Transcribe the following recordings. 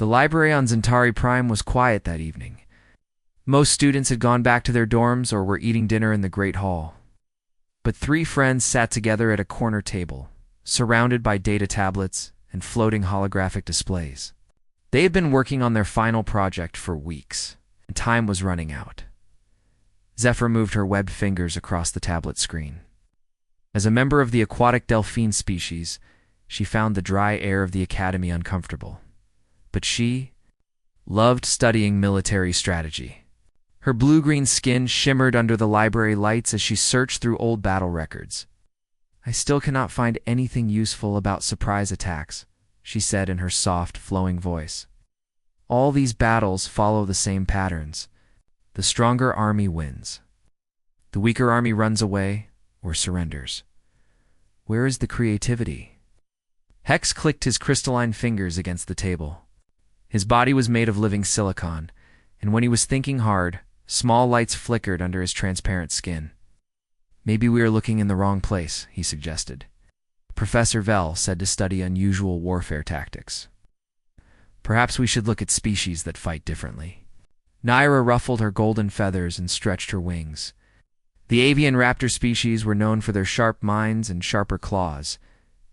The library on Centauri Prime was quiet that evening. Most students had gone back to their dorms or were eating dinner in the Great Hall. But three friends sat together at a corner table, surrounded by data tablets and floating holographic displays. They had been working on their final project for weeks, and time was running out. Zephyr moved her webbed fingers across the tablet screen. As a member of the aquatic delphine species, she found the dry air of the academy uncomfortable. But she loved studying military strategy. Her blue-green skin shimmered under the library lights as she searched through old battle records. "I still cannot find anything useful about surprise attacks," she said in her soft, flowing voice. "All these battles follow the same patterns. The stronger army wins. The weaker army runs away or surrenders. Where is the creativity?" Hex clicked his crystalline fingers against the table. His body was made of living silicon, and when he was thinking hard, small lights flickered under his transparent skin. "Maybe we are looking in the wrong place," he suggested. "Professor Vell said to study unusual warfare tactics. Perhaps we should look at species that fight differently." Naira ruffled her golden feathers and stretched her wings. The avian raptor species were known for their sharp minds and sharper claws.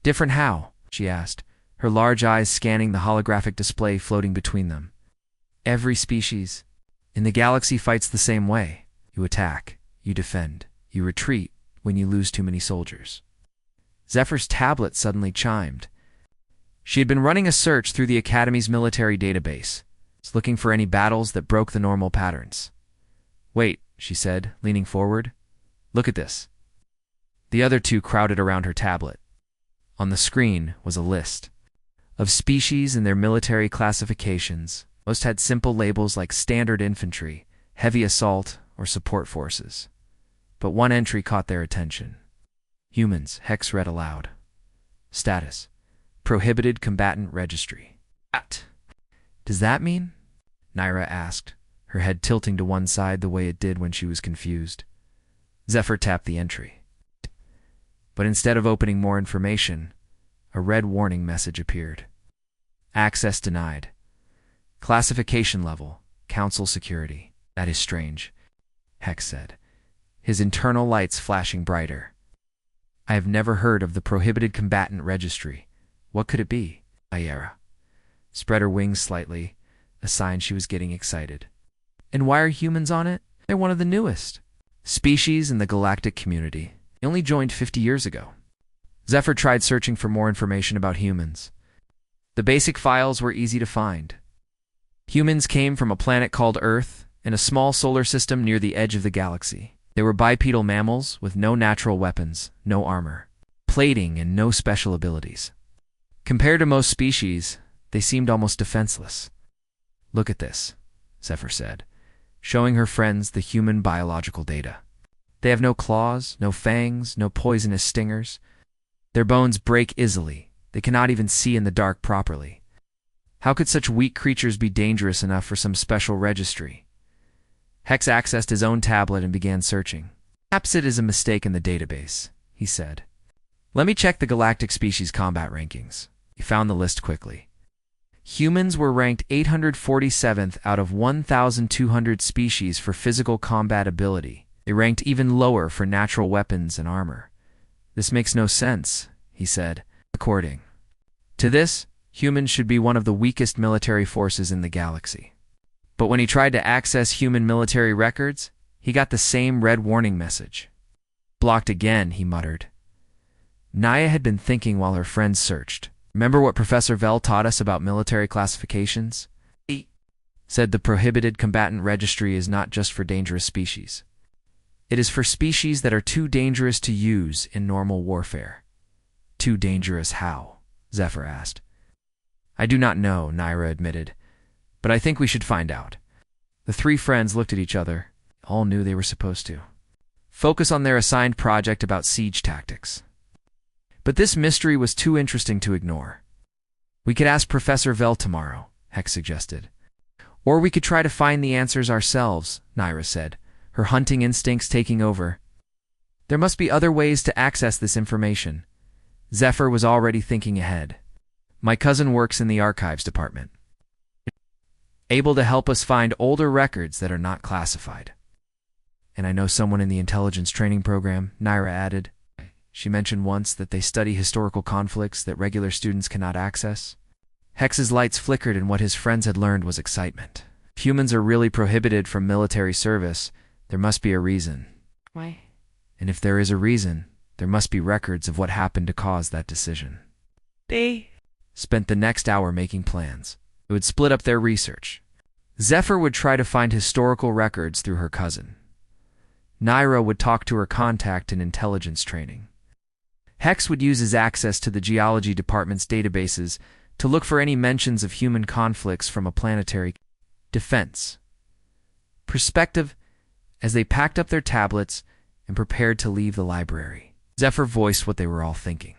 "Different how?" she asked, her large eyes scanning the holographic display floating between them. "Every species in the galaxy fights the same way. You attack, you defend, you retreat when you lose too many soldiers." Zephyr's tablet suddenly chimed. She had been running a search through the Academy's military database, looking for any battles that broke the normal patterns. "Wait," she said, leaning forward. "Look at this." The other two crowded around her tablet. On the screen was a list of species and their military classifications. Most had simple labels like standard infantry, heavy assault, or support forces. But one entry caught their attention. "Humans," Hex read aloud. "Status: Prohibited Combatant Registry." "What does that mean?" Naira asked, her head tilting to one side the way it did when she was confused. Zephyr tapped the entry. But instead of opening more information, a red warning message appeared. "Access denied. Classification level, Council security." "That is strange," Hex said, his internal lights flashing brighter. "I have never heard of the Prohibited Combatant Registry. What could it be?" Naira spread her wings slightly, a sign she was getting excited. "And why are humans on it? They're one of the newest species in the galactic community. They only joined 50 years ago." Zephyr tried searching for more information about humans. The basic files were easy to find. Humans came from a planet called Earth in a small solar system near the edge of the galaxy. They were bipedal mammals with no natural weapons, no armor, plating, and no special abilities. Compared to most species, they seemed almost defenseless. "Look at this," Zephyr said, showing her friends the human biological data. "They have no claws, no fangs, no poisonous stingers. Their bones break easily. They cannot even see in the dark properly. How could such weak creatures be dangerous enough for some special registry?" Hex accessed his own tablet and began searching. "Perhaps it is a mistake in the database," he said. "Let me check the galactic species combat rankings." He found the list quickly. Humans were ranked 847th out of 1,200 species for physical combat ability. They ranked even lower for natural weapons and armor. "This makes no sense," he said. "According to this, humans should be one of the weakest military forces in the galaxy." But when he tried to access human military records, he got the same red warning message. "Blocked again," he muttered. Naya had been thinking while her friends searched. "Remember what Professor Vell taught us about military classifications? He said the Prohibited Combatant Registry is not just for dangerous species. It is for species that are too dangerous to use in normal warfare." "Too dangerous how?" Zephyr asked. "I do not know," Naira admitted, "but I think we should find out." The three friends looked at each other. All knew they were supposed to focus on their assigned project about siege tactics. But this mystery was too interesting to ignore. "We could ask Professor Vell tomorrow," Hex suggested. "Or we could try to find the answers ourselves," Naira said, her hunting instincts taking over. "There must be other ways to access this information." Zephyr was already thinking ahead. "My cousin works in the archives department. able to help us find older records that are not classified. And I know someone in the intelligence training program, Naira added. She mentioned once that they study historical conflicts that regular students cannot access. Hex's lights flickered, and what his friends had learned was excitement. If humans are really prohibited from military service, there must be a reason. Why? And if there is a reason, there must be records of what happened to cause that decision. They spent the next hour making plans. It would split up their research. Zephyr would try to find historical records through her cousin. Naira would talk to her contact in intelligence training. Hex would use his access to the geology department's databases to look for any mentions of human conflicts from a planetary defense perspective as they packed up their tablets and prepared to leave the library. Zephyr voiced what they were all thinking.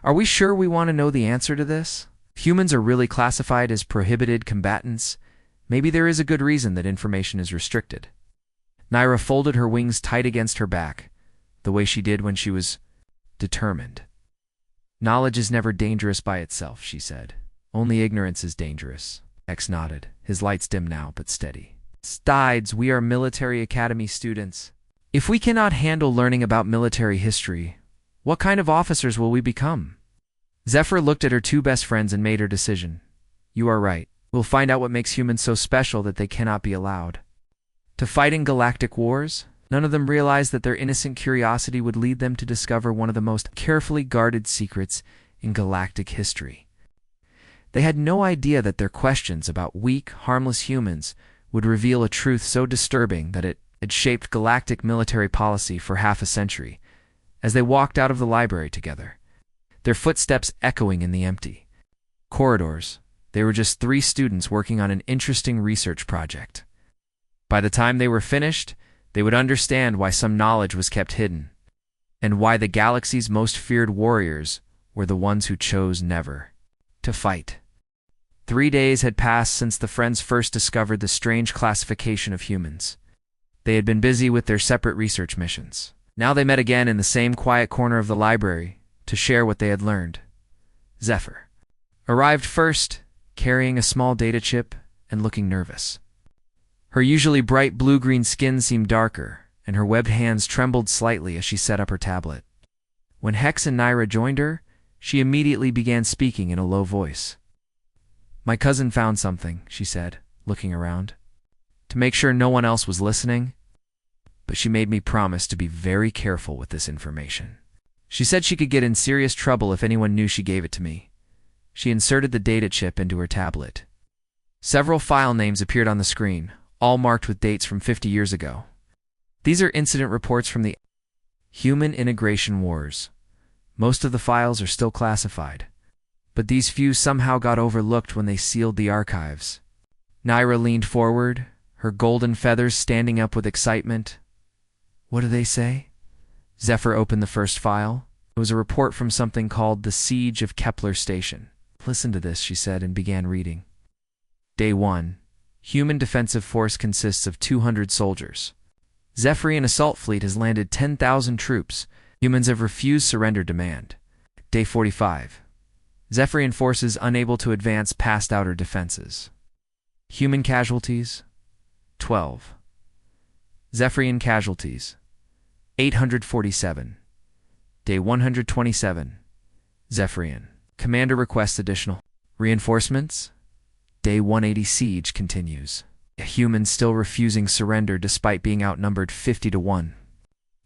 Are we sure we want to know the answer to this? If humans are really classified as prohibited combatants, maybe there is a good reason that information is restricted. Naira folded her wings tight against her back, the way she did when she was determined. Knowledge is never dangerous by itself, she said. Only ignorance is dangerous. Hex nodded, his lights dim now but steady. Stides, we are military academy students. If we cannot handle learning about military history, what kind of officers will we become? Zephyr looked at her two best friends and made her decision. You are right. We'll find out what makes humans so special that they cannot be allowed to fight in galactic wars. None of them realized that their innocent curiosity would lead them to discover one of the most carefully guarded secrets in galactic history. They had no idea that their questions about weak, harmless humans would reveal a truth so disturbing that it had shaped galactic military policy for half a century. As they walked out of the library together, their footsteps echoing in the empty corridors, they were just three students working on an interesting research project. By the time they were finished, they would understand why some knowledge was kept hidden, and why the galaxy's most feared warriors were the ones who chose never to fight. 3 days had passed since the friends first discovered the strange classification of humans. They had been busy with their separate research missions. Now they met again in the same quiet corner of the library to share what they had learned. Zephyr arrived first, carrying a small data chip and looking nervous. Her usually bright blue-green skin seemed darker, and her webbed hands trembled slightly as she set up her tablet. When Hex and Naira joined her, she immediately began speaking in a low voice. My cousin found something, she said, looking around, to make sure no one else was listening, but she made me promise to be very careful with this information. She said she could get in serious trouble if anyone knew she gave it to me. She inserted the data chip into her tablet. Several file names appeared on the screen, all marked with dates from 50 years ago. These are incident reports from the Human Integration Wars. Most of the files are still classified, but these few somehow got overlooked when they sealed the archives. Naira leaned forward, her golden feathers standing up with excitement. What do they say? Zephyr opened the first file. It was a report from something called the Siege of Kepler Station. Listen to this, she said, and began reading. Day 1. Human defensive force consists of 200 soldiers. Zephyrian assault fleet has landed 10,000 troops. Humans have refused surrender demand. Day 45. Zephyrian forces unable to advance past outer defenses. Human casualties, 12. Zephyrian casualties, 847. Day 127. Zephyrian. Commander requests additional reinforcements. Day 180 siege continues. Humans still refusing surrender despite being outnumbered 50-1.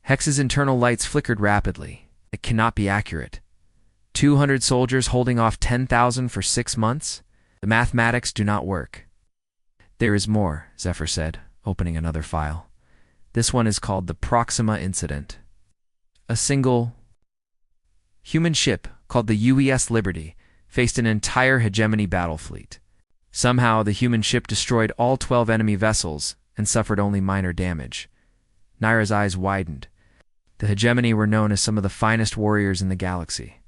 Hex's internal lights flickered rapidly. It cannot be accurate. 200 soldiers holding off 10,000 for 6 months? The mathematics do not work. There is more, Zephyr said, opening another file. This one is called the Proxima Incident. A single human ship called the UES Liberty faced an entire hegemony battle fleet. Somehow, the human ship destroyed all 12 enemy vessels and suffered only minor damage. Naira's eyes widened. The hegemony were known as some of the finest warriors in the galaxy.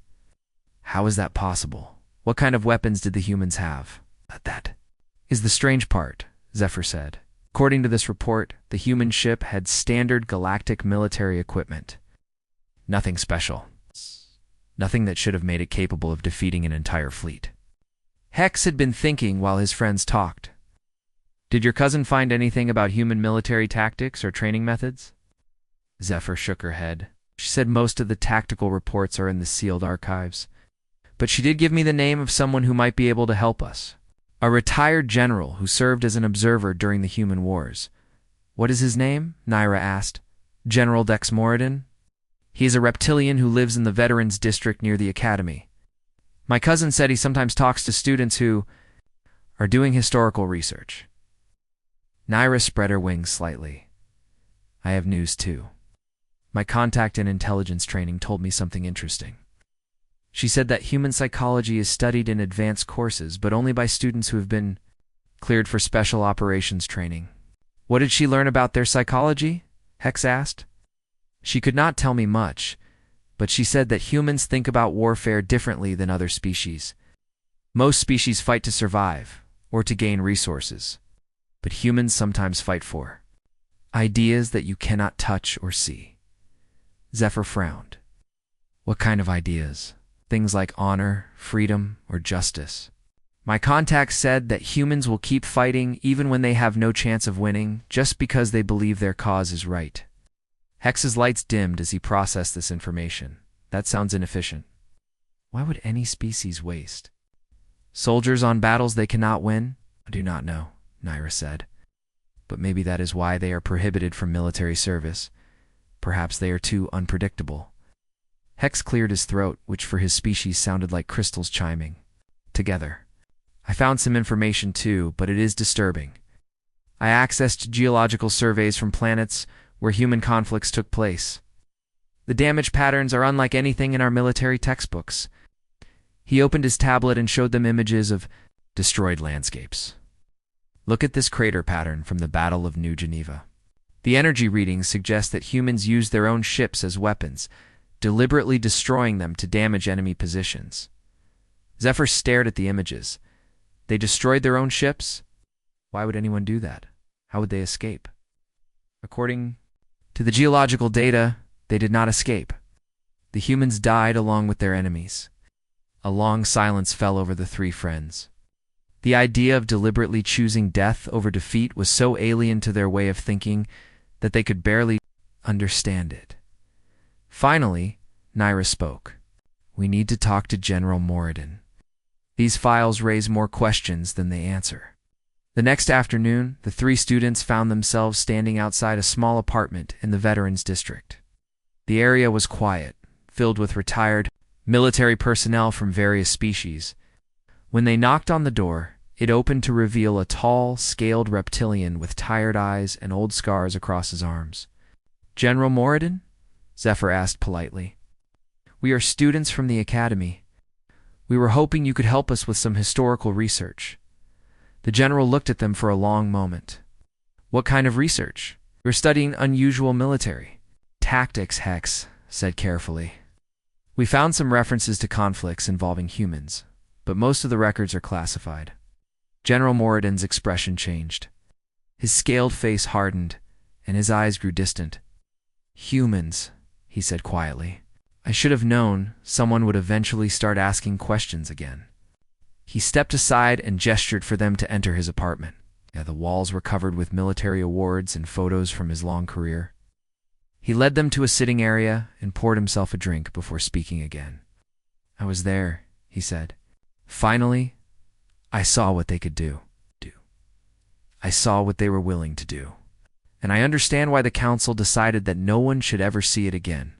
How is that possible? What kind of weapons did the humans have? That is the strange part, Zephyr said. According to this report, the human ship had standard galactic military equipment. Nothing special. Nothing that should have made it capable of defeating an entire fleet. Hex had been thinking while his friends talked. Did your cousin find anything about human military tactics or training methods? Zephyr shook her head. She said most of the tactical reports are in the sealed archives. But she did give me the name of someone who might be able to help us. A retired general who served as an observer during the human wars. What is his name? Naira asked. General Dex Moradin? He is a reptilian who lives in the Veterans District near the Academy. My cousin said he sometimes talks to students who are doing historical research. Naira spread her wings slightly. I have news too. My contact in intelligence training told me something interesting. She said that human psychology is studied in advanced courses, but only by students who have been cleared for special operations training. What did she learn about their psychology? Hex asked. She could not tell me much, but she said that humans think about warfare differently than other species. Most species fight to survive, or to gain resources, but humans sometimes fight for ideas that you cannot touch or see. Zephyr frowned. What kind of ideas? Things like honor, freedom, or justice. My contact said that humans will keep fighting even when they have no chance of winning, just because they believe their cause is right. Hex's lights dimmed as he processed this information. That sounds inefficient. Why would any species waste? Soldiers on battles they cannot win? I do not know, Naira said. But maybe that is why they are prohibited from military service. Perhaps they are too unpredictable. Hex cleared his throat, which for his species sounded like crystals chiming together. I found some information too, but it is disturbing. I accessed geological surveys from planets where human conflicts took place. The damage patterns are unlike anything in our military textbooks. He opened his tablet and showed them images of destroyed landscapes. Look at this crater pattern from the Battle of New Geneva. The energy readings suggest that humans used their own ships as weapons, deliberately destroying them to damage enemy positions. Zephyr stared at the images. They destroyed their own ships? Why would anyone do that? How would they escape? According to the geological data, they did not escape. The humans died along with their enemies. A long silence fell over the three friends. The idea of deliberately choosing death over defeat was so alien to their way of thinking that they could barely understand it. Finally, Naira spoke. We need to talk to General Moradin. These files raise more questions than they answer. The next afternoon, the three students found themselves standing outside a small apartment in the Veterans District. The area was quiet, filled with retired military personnel from various species. When they knocked on the door, it opened to reveal a tall, scaled reptilian with tired eyes and old scars across his arms. General Moradin? Zephyr asked politely. We are students from the Academy. We were hoping you could help us with some historical research. The general looked at them for a long moment. What kind of research? We're studying unusual military tactics, Hex said carefully. We found some references to conflicts involving humans, but most of the records are classified. General Moradin's expression changed. His scaled face hardened, and his eyes grew distant. Humans, he said quietly. I should have known someone would eventually start asking questions again. He stepped aside and gestured for them to enter his apartment. The walls were covered with military awards and photos from his long career. He led them to a sitting area and poured himself a drink before speaking again. I was there, he said. Finally, I saw what they could do. I saw what they were willing to do. And I understand why the council decided that no one should ever see it again.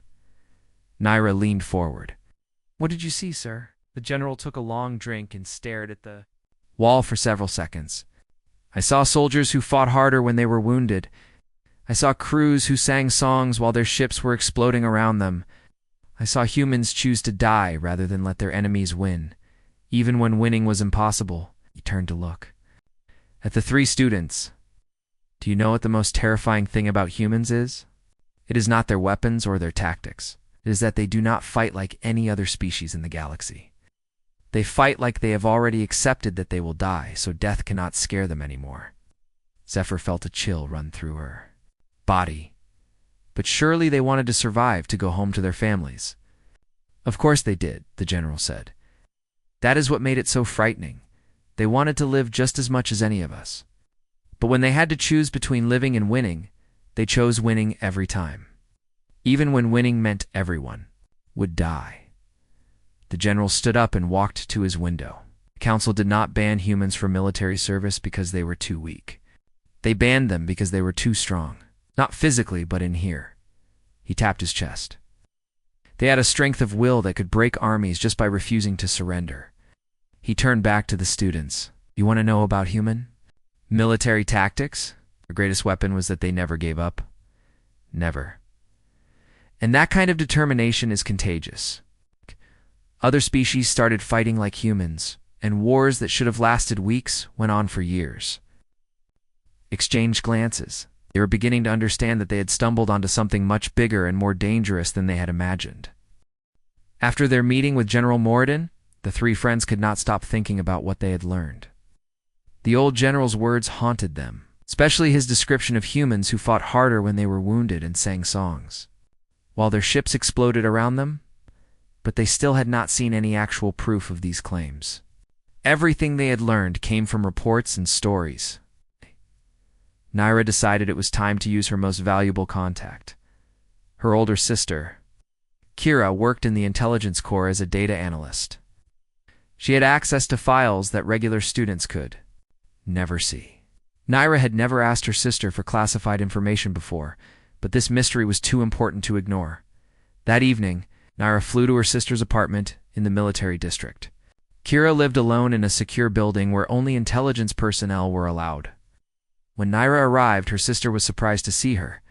Naira leaned forward. What did you see, sir? The general took a long drink and stared at the wall for several seconds. I saw soldiers who fought harder when they were wounded. I saw crews who sang songs while their ships were exploding around them. I saw humans choose to die rather than let their enemies win, even when winning was impossible. He turned to look at the three students. Do you know what the most terrifying thing about humans is? It is not their weapons or their tactics. It is that they do not fight like any other species in the galaxy. They fight like they have already accepted that they will die, so death cannot scare them anymore. Zephyr felt a chill run through her body. But surely they wanted to survive to go home to their families. Of course they did, the general said. That is what made it so frightening. They wanted to live just as much as any of us. But when they had to choose between living and winning, they chose winning every time. Even when winning meant everyone would die. The general stood up and walked to his window. The council did not ban humans from military service because they were too weak. They banned them because they were too strong. Not physically, but in here. He tapped his chest. They had a strength of will that could break armies just by refusing to surrender. He turned back to the students. You want to know about human military tactics? Their greatest weapon was that they never gave up. Never. And that kind of determination is contagious. Other species started fighting like humans, and wars that should have lasted weeks went on for years. Exchanged glances. They were beginning to understand that they had stumbled onto something much bigger and more dangerous than they had imagined. After their meeting with General Moradin, the three friends could not stop thinking about what they had learned. The old general's words haunted them, especially his description of humans who fought harder when they were wounded and sang songs, while their ships exploded around them, but they still had not seen any actual proof of these claims. Everything they had learned came from reports and stories. Naira decided it was time to use her most valuable contact. Her older sister, Kira, worked in the intelligence corps as a data analyst. She had access to files that regular students could never see. Naira had never asked her sister for classified information before, but this mystery was too important to ignore. That evening, Naira flew to her sister's apartment in the military district. Kira lived alone in a secure building where only intelligence personnel were allowed. When Naira arrived, her sister was surprised to see her.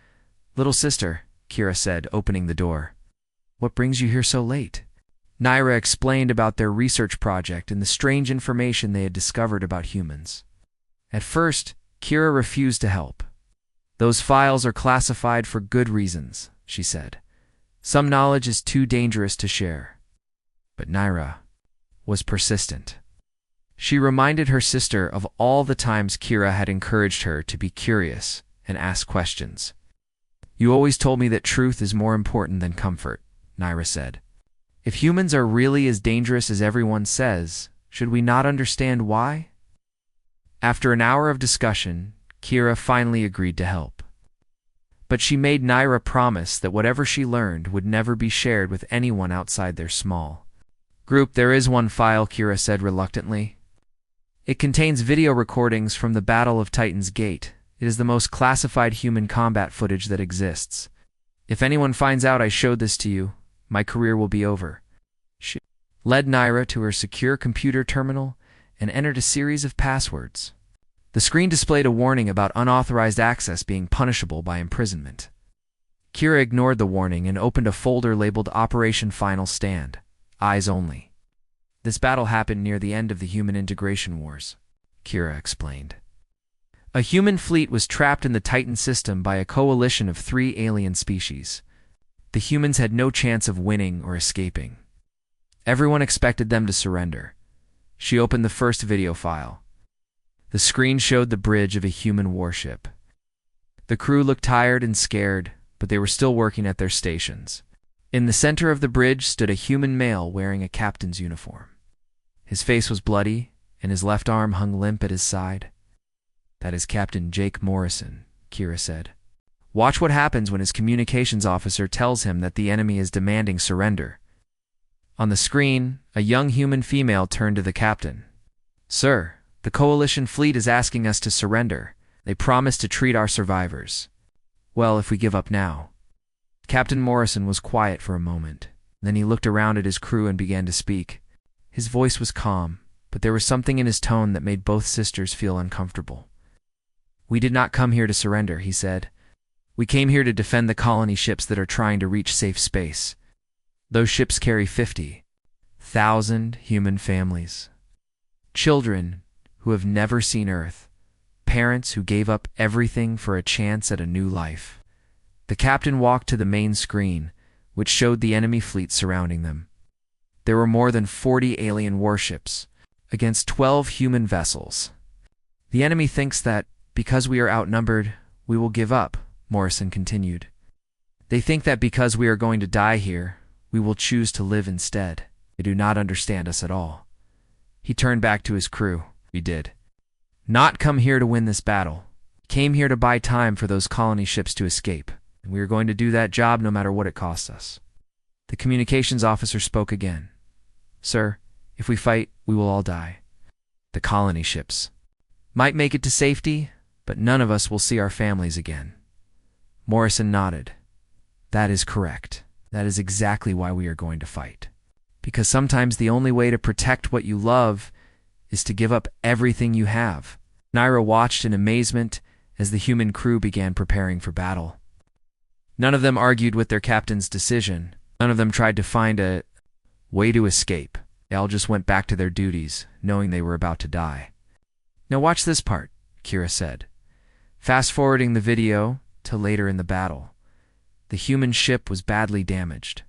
"Little sister," Kira said, opening the door. "What brings you here so late?" Naira explained about their research project and the strange information they had discovered about humans. At first, Kira refused to help. "Those files are classified for good reasons," she said. "Some knowledge is too dangerous to share." But Naira was persistent. She reminded her sister of all the times Kira had encouraged her to be curious and ask questions. "You always told me that truth is more important than comfort," Naira said. "If humans are really as dangerous as everyone says, should we not understand why?" After an hour of discussion, Kira finally agreed to help. But she made Naira promise that whatever she learned would never be shared with anyone outside their small group. "There is one file," Kira said reluctantly. "It contains video recordings from the Battle of Titan's Gate. It is the most classified human combat footage that exists. If anyone finds out I showed this to you, my career will be over." She led Naira to her secure computer terminal and entered a series of passwords. The screen displayed a warning about unauthorized access being punishable by imprisonment. Kira ignored the warning and opened a folder labeled Operation Final Stand, Eyes Only. "This battle happened near the end of the human integration wars," Kira explained. A human fleet was trapped in the Titan system by a coalition of 3 alien species. The humans had no chance of winning or escaping. Everyone expected them to surrender. She opened the first video file. The screen showed the bridge of a human warship. The crew looked tired and scared, but they were still working at their stations. In the center of the bridge stood a human male wearing a captain's uniform. His face was bloody, and his left arm hung limp at his side. "That is Captain Jake Morrison," Kira said. "Watch what happens when his communications officer tells him that the enemy is demanding surrender." On the screen, a young human female turned to the captain. "Sir, the coalition fleet is asking us to surrender. They promise to treat our survivors well if we give up now." Captain Morrison was quiet for a moment. Then he looked around at his crew and began to speak. His voice was calm, but there was something in his tone that made both sisters feel uncomfortable. "We did not come here to surrender," he said. "We came here to defend the colony ships that are trying to reach safe space. Those ships carry 50,000 human families. Children who have never seen Earth. Parents who gave up everything for a chance at a new life." The captain walked to the main screen, which showed the enemy fleet surrounding them. There were more than 40 alien warships against 12 human vessels. "The enemy thinks that, because we are outnumbered, we will give up," Morrison continued. "They think that because we are going to die here, we will choose to live instead. They do not understand us at all." He turned back to his crew. "We did not come here to win this battle. came here to buy time for those colony ships to escape, and we are going to do that job no matter what it costs us. The communications officer spoke again. Sir, if we fight, we will all die. The colony ships might make it to safety, but none of us will see our families again. Morrison nodded. That is correct. That is exactly why we are going to fight. Because sometimes the only way to protect what you love is to give up everything you have. Naira watched in amazement as the human crew began preparing for battle. None of them argued with their captain's decision. None of them tried to find a way to escape. They all just went back to their duties, knowing they were about to die. Now watch this part, Kira said. Fast-forwarding the video to later in the battle. The human ship was badly damaged.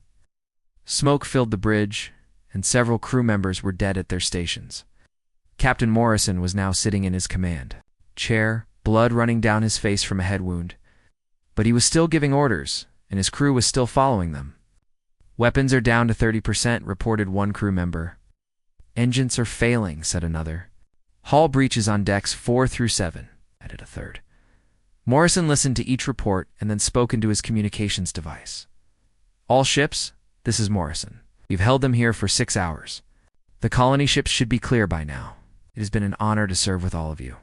Smoke filled the bridge, and several crew members were dead at their stations. Captain Morrison was now sitting in his command chair, blood running down his face from a head wound. But he was still giving orders, and his crew was still following them. Weapons are down to 30%, reported one crew member. Engines are failing, said another. Hull breaches on decks 4 through 7, added a third. Morrison listened to each report and then spoke into his communications device. All ships, this is Morrison. We've held them here for 6 hours. The colony ships should be clear by now. It has been an honor to serve with all of you.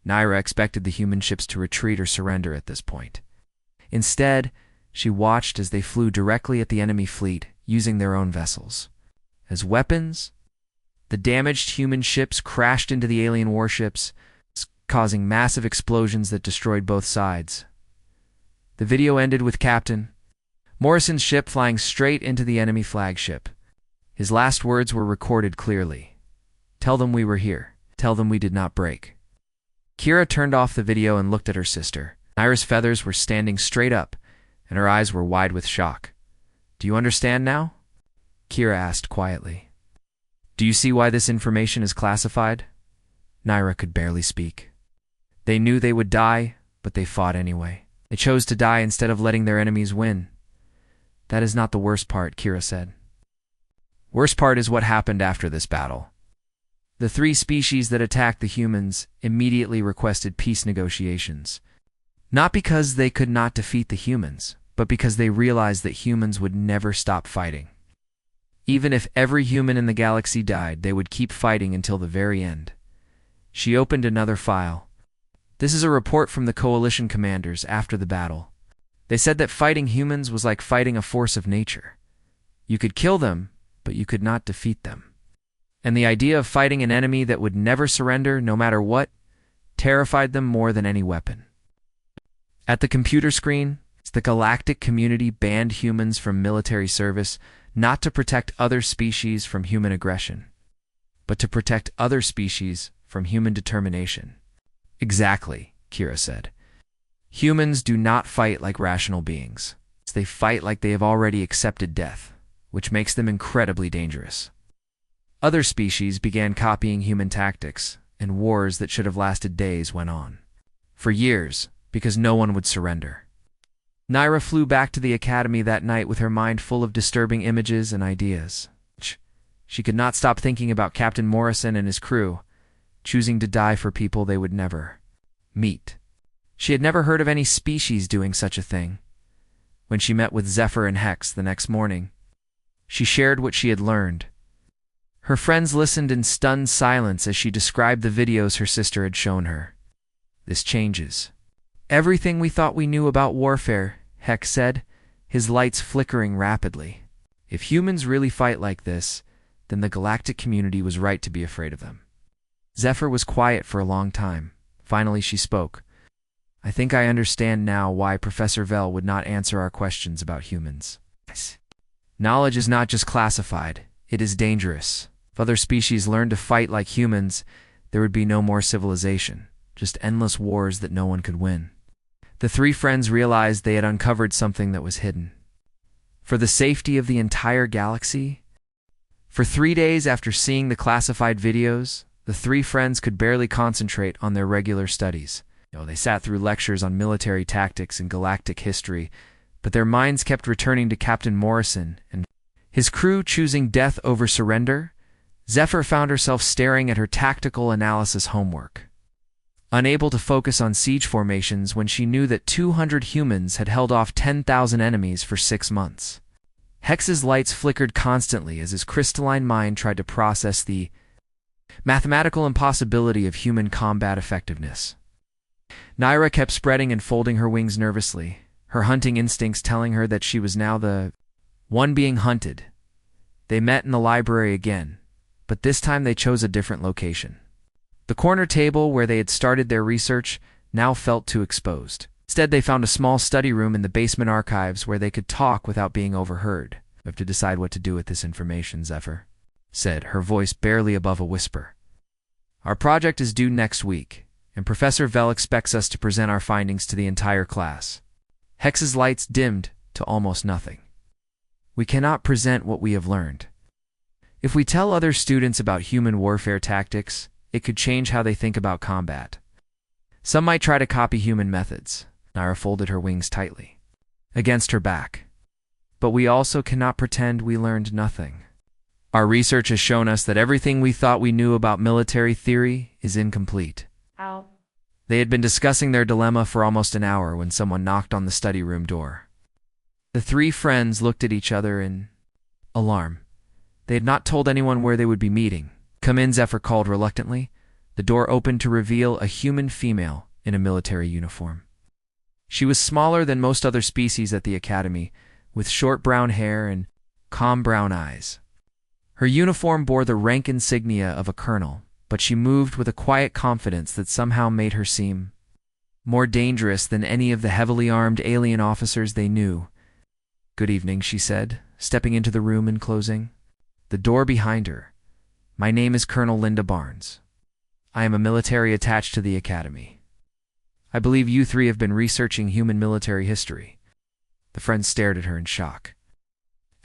Naira expected the human ships to retreat or surrender at this point. Instead, she watched as they flew directly at the enemy fleet, using their own vessels. As weapons, the damaged human ships crashed into the alien warships, causing massive explosions that destroyed both sides. The video ended with Captain Morrison's ship flying straight into the enemy flagship. His last words were recorded clearly. Tell them we were here. Tell them we did not break. Kira turned off the video and looked at her sister. Naira's feathers were standing straight up, and her eyes were wide with shock. Do you understand now? Kira asked quietly. Do you see why this information is classified? Naira could barely speak. They knew they would die, but they fought anyway. They chose to die instead of letting their enemies win. That is not the worst part, Kira said. Worst part is what happened after this battle. The 3 species that attacked the humans immediately requested peace negotiations. Not because they could not defeat the humans, but because they realized that humans would never stop fighting. Even if every human in the galaxy died, they would keep fighting until the very end. She opened another file. This is a report from the coalition commanders after the battle. They said that fighting humans was like fighting a force of nature. You could kill them, but you could not defeat them. And the idea of fighting an enemy that would never surrender, no matter what, terrified them more than any weapon. At the computer screen, the galactic community banned humans from military service, not to protect other species from human aggression, but to protect other species from human determination. Exactly, Kira said. Humans do not fight like rational beings. They fight like they have already accepted death, which makes them incredibly dangerous. Other species began copying human tactics, and wars that should have lasted days went on. For years, because no one would surrender. Naira flew back to the academy that night with her mind full of disturbing images and ideas. She could not stop thinking about Captain Morrison and his crew, choosing to die for people they would never meet. She had never heard of any species doing such a thing. When she met with Zephyr and Hex the next morning, she shared what she had learned. Her friends listened in stunned silence as she described the videos her sister had shown her. This changes everything we thought we knew about warfare, Hex said, his lights flickering rapidly. If humans really fight like this, then the galactic community was right to be afraid of them. Zephyr was quiet for a long time. Finally, she spoke. I think I understand now why Professor Vell would not answer our questions about humans. Knowledge is not just classified, it is dangerous. If other species learned to fight like humans, there would be no more civilization, just endless wars that no one could win. The 3 friends realized they had uncovered something that was hidden. For the safety of the entire galaxy? For 3 days after seeing the classified videos, the 3 friends could barely concentrate on their regular studies. They sat through lectures on military tactics and galactic history, but their minds kept returning to Captain Morrison and his crew choosing death over surrender. Zephyr found herself staring at her tactical analysis homework. unable to focus on siege formations when she knew that 200 humans had held off 10,000 enemies for 6 months. Hex's lights flickered constantly as his crystalline mind tried to process the mathematical impossibility of human combat effectiveness. Naira kept spreading and folding her wings nervously, her hunting instincts telling her that she was now the one being hunted. They met in the library again, but this time they chose a different location. The corner table where they had started their research now felt too exposed. Instead, they found a small study room in the basement archives where they could talk without being overheard. "We have to decide what to do with this information," Zephyr said, her voice barely above a whisper. "Our project is due next week, and Professor Vell expects us to present our findings to the entire class." Hex's lights dimmed to almost nothing. "We cannot present what we have learned. If we tell other students about human warfare tactics, it could change how they think about combat. Some might try to copy human methods." Naira folded her wings tightly against her back. "But we also cannot pretend we learned nothing. Our research has shown us that everything we thought we knew about military theory is incomplete." Ow. They had been discussing their dilemma for almost an hour when someone knocked on the study room door. The three friends looked at each other in alarm. They had not told anyone where they would be meeting. "Come in," Zephyr called reluctantly. The door opened to reveal a human female in a military uniform. She was smaller than most other species at the academy, with short brown hair and calm brown eyes. Her uniform bore the rank insignia of a colonel, but she moved with a quiet confidence that somehow made her seem more dangerous than any of the heavily armed alien officers they knew. "Good evening," she said, stepping into the room and closing the door behind her. "My name is Colonel Linda Barnes. I am a military attached to the academy. I believe you three have been researching human military history." The friends stared at her in shock.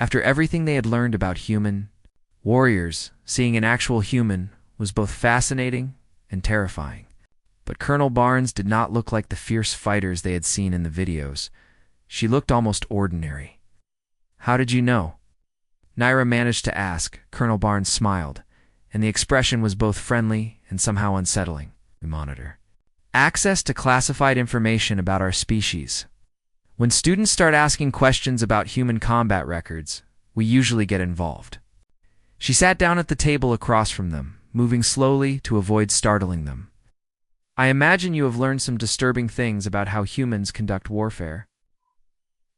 After everything they had learned about human warriors, seeing an actual human was both fascinating and terrifying. But Colonel Barnes did not look like the fierce fighters they had seen in the videos. She looked almost ordinary. "How did you know?" Naira managed to ask. Colonel Barnes smiled, and the expression was both friendly and somehow unsettling. "We monitor access to classified information about our species. When students start asking questions about human combat records, we usually get involved." She sat down at the table across from them, moving slowly to avoid startling them. "I imagine you have learned some disturbing things about how humans conduct warfare."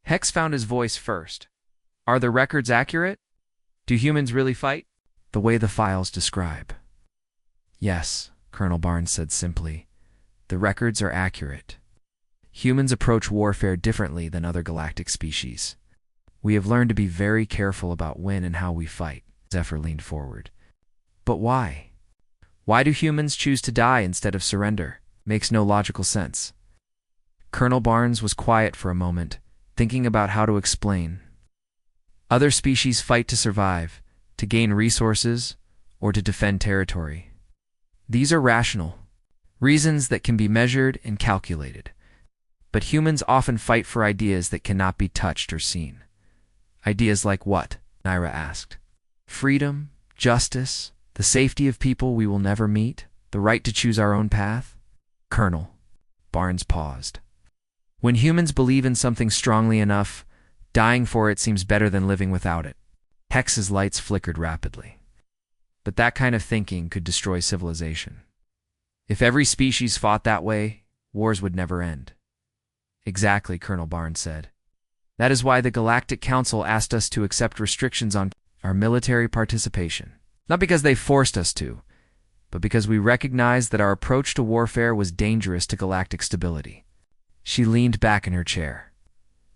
Hex found his voice first. "Are the records accurate? Do humans really fight the way the files describe?" "Yes," Colonel Barnes said simply. "The records are accurate. Humans approach warfare differently than other galactic species. We have learned to be very careful about when and how we fight." Zephyr leaned forward. "But why? Why do humans choose to die instead of surrender? Makes no logical sense." Colonel Barnes was quiet for a moment, thinking about how to explain. "Other species fight to survive, to gain resources, or to defend territory. These are rational reasons that can be measured and calculated. But humans often fight for ideas that cannot be touched or seen." "Ideas like what?" Naira asked. "Freedom, justice, the safety of people we will never meet, the right to choose our own path." "Colonel," Barnes paused. "When humans believe in something strongly enough, dying for it seems better than living without it." Hex's lights flickered rapidly. "But that kind of thinking could destroy civilization. If every species fought that way, wars would never end." "Exactly," Colonel Barnes said. "That is why the Galactic Council asked us to accept restrictions on our military participation. Not because they forced us to, but because we recognized that our approach to warfare was dangerous to galactic stability." She leaned back in her chair.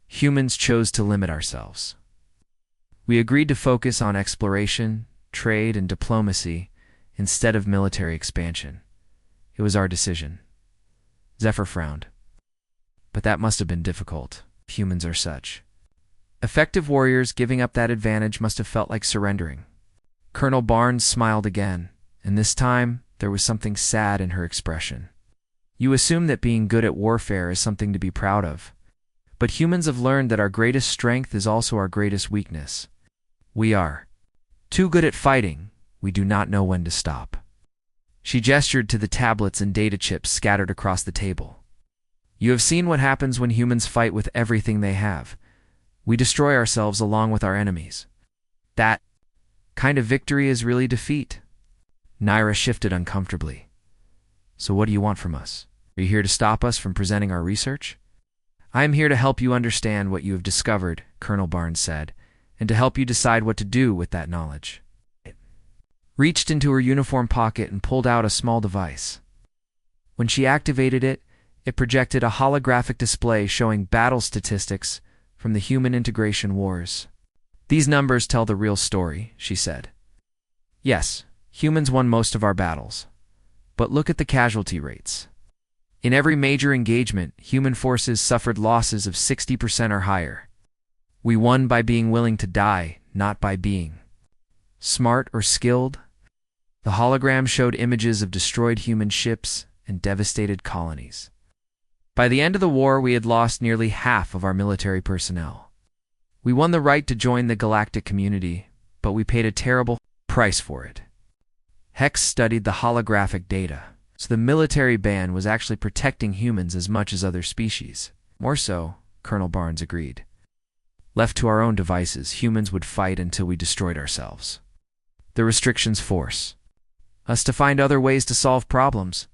"Humans chose to limit ourselves. We agreed to focus on exploration, trade, and diplomacy instead of military expansion. It was our decision." Zephyr frowned. "But that must have been difficult. Humans are such effective warriors. Giving up that advantage must have felt like surrendering." Colonel Barnes smiled again, and this time there was something sad in her expression. "You assume that being good at warfare is something to be proud of. But humans have learned that our greatest strength is also our greatest weakness. We are too good at fighting. We do not know when to stop." She gestured to the tablets and data chips scattered across the table. You have seen what happens when humans fight with everything they have. We destroy ourselves along with our enemies. That kind of victory is really defeat. Naira shifted uncomfortably. So what do you want from us? Are you here to stop us from presenting our research? I am here to help you understand what you have discovered, Colonel Barnes said, and to help you decide what to do with that knowledge. Reached into her uniform pocket and pulled out a small device. When she activated it, it projected a holographic display showing battle statistics from the human integration wars. These numbers tell the real story, she said. Yes, humans won most of our battles. But look at the casualty rates. In every major engagement, human forces suffered losses of 60% or higher. We won by being willing to die, not by being smart or skilled. The hologram showed images of destroyed human ships and devastated colonies. By the end of the war, we had lost nearly half of our military personnel. We won the right to join the galactic community, but we paid a terrible price for it. Hex studied the holographic data, so the military ban was actually protecting humans as much as other species. More so, Colonel Barnes agreed. Left to our own devices, humans would fight until we destroyed ourselves. The restrictions force us to find other ways to solve problems.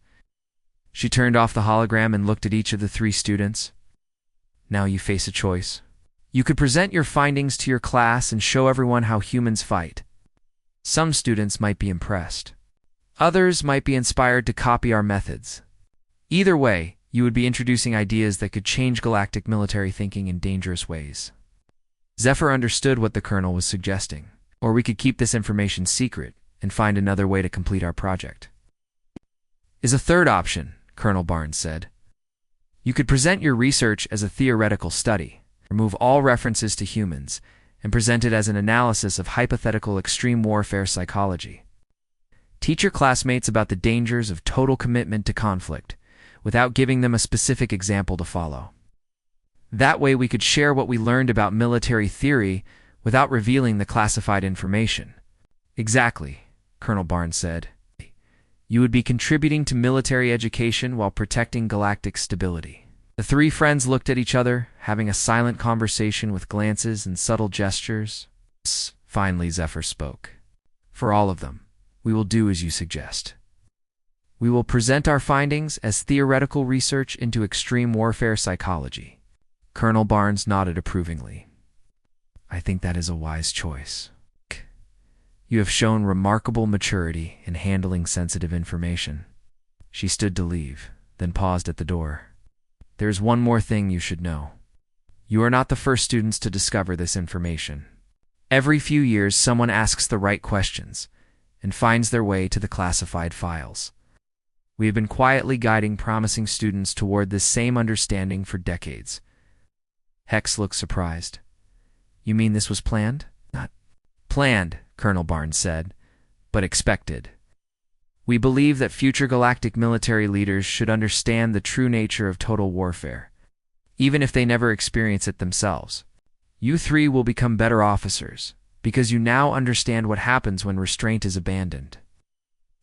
She turned off the hologram and looked at each of the three students. Now you face a choice. You could present your findings to your class and show everyone how humans fight. Some students might be impressed. Others might be inspired to copy our methods. Either way, you would be introducing ideas that could change galactic military thinking in dangerous ways. Zephyr understood what the colonel was suggesting. Or we could keep this information secret and find another way to complete our project. Is a third option, Colonel Barnes said. You could present your research as a theoretical study, remove all references to humans, and present it as an analysis of hypothetical extreme warfare psychology. Teach your classmates about the dangers of total commitment to conflict, without giving them a specific example to follow. That way we could share what we learned about military theory without revealing the classified information. Exactly, Colonel Barnes said. You would be contributing to military education while protecting galactic stability. The three friends looked at each other, having a silent conversation with glances and subtle gestures. Finally, Zephyr spoke. For all of them, we will do as you suggest. We will present our findings as theoretical research into extreme warfare psychology. Colonel Barnes nodded approvingly. I think that is a wise choice. You have shown remarkable maturity in handling sensitive information. She stood to leave, then paused at the door. There is one more thing you should know. You are not the first students to discover this information. Every few years, someone asks the right questions and finds their way to the classified files. We have been quietly guiding promising students toward this same understanding for decades. Hex looked surprised. You mean this was planned? Not planned, Colonel Barnes said, but expected. We believe that future galactic military leaders should understand the true nature of total warfare, even if they never experience it themselves. You three will become better officers, because you now understand what happens when restraint is abandoned.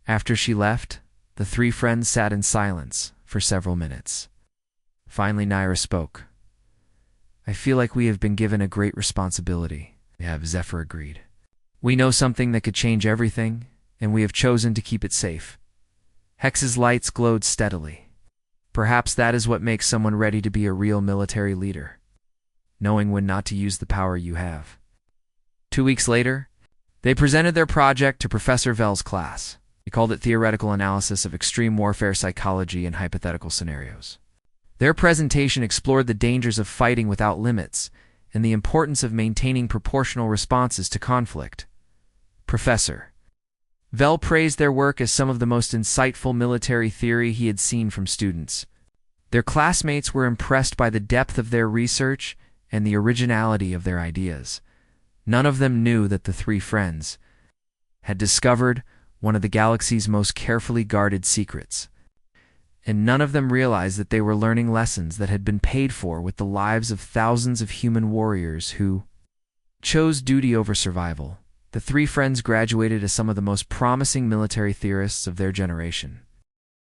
After she left, the three friends sat in silence for several minutes. Finally, Naira spoke. I feel like we have been given a great responsibility. Zephyr agreed. We know something that could change everything, and we have chosen to keep it safe. Hex's lights glowed steadily. Perhaps that is what makes someone ready to be a real military leader, knowing when not to use the power you have. 2 weeks later, they presented their project to Professor Vell's class. He called it Theoretical Analysis of Extreme Warfare Psychology in Hypothetical Scenarios. Their presentation explored the dangers of fighting without limits and the importance of maintaining proportional responses to conflict. Professor Vell praised their work as some of the most insightful military theory he had seen from students. Their classmates were impressed by the depth of their research and the originality of their ideas. None of them knew that the three friends had discovered one of the galaxy's most carefully guarded secrets, and none of them realized that they were learning lessons that had been paid for with the lives of thousands of human warriors who chose duty over survival The three friends graduated as some of the most promising military theorists of their generation.